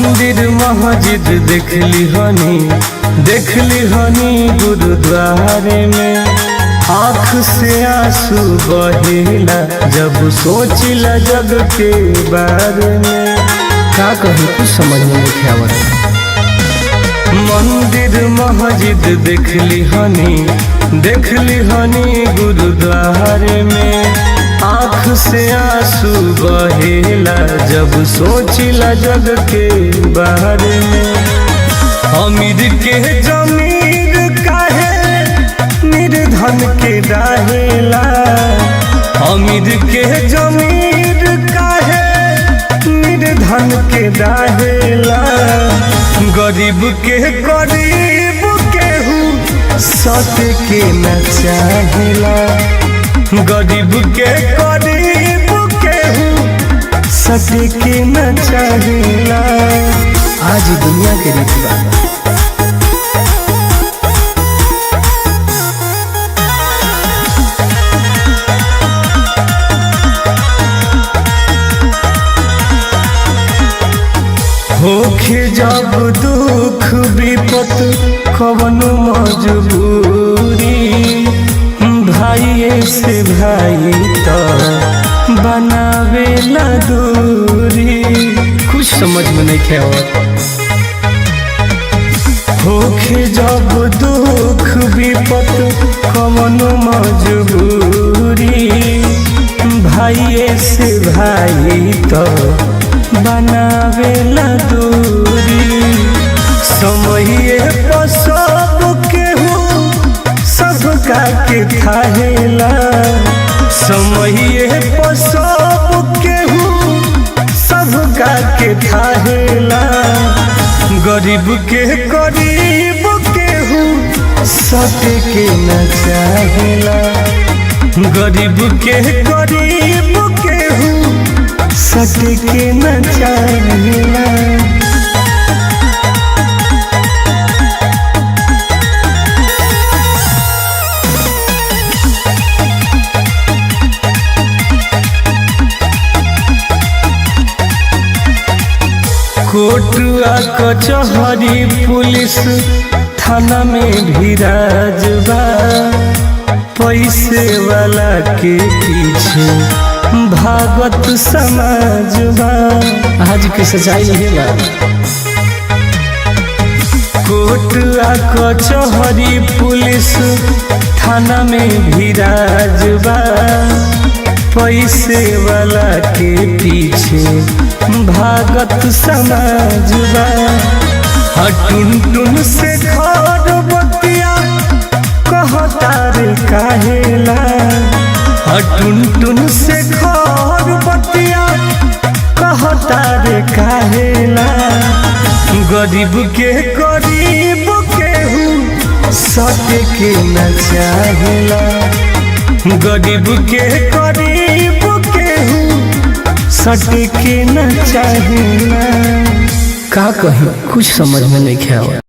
मंदिर मस्जिद देखली हनी गुरुद्वारे में आँख से आंसू बहेला जब सोचिला जग के बारे में। का कहूँ कुछ समझ में नहीं आवत। मंदिर मस्जिद देखली हनी गुरुद्वारे में आँख से आंसू बहेला जब सोचिला जग के बारे में। अमीर के जमीर काहे निर्धन के डाहेला, अमीर के जमीर काहे निर्धन के डाहेला। गरीब के केहू सत के न चाहेला, गरीब के केहू सत के न चाहेला। आज दुनिया के रीति बा। होखे जब दुख विपत कवनो मजबूरी, भाइये से भाई तो बनावेला दूरी। कुछ समझ में नहीं आवत। होखे जब दुख विपत कवनो मजबूरी, भाइये से भाई तो बनावेला दूरी। समये पर सब केहू सबका के थाहेला, समये पर सब केहू सबका के थाहेला। गरीब के केहू सत के न चाहेला, गरीब के केहू सत के न चाहेला। कोर्ट आ कचहरी पुलिस थाना में भी राजबा, पैसे वाला के पीछे भागत समाजबा। आज की सच्चाई है बा। कोर्ट आ कचहरी पुलिस थाना में भी राजबा, पैसे वाला के पीछे भागत समाजबा। टुन टुन से घर बतिया कहता रे काहेला, टुन टुन से घर बतिया कहता रे काहेला। गरीब के केहू सत के न चाहेला, गरीब के केहू सत के न चाहेला। का कहूँ कुछ समझ में नहीं आवत।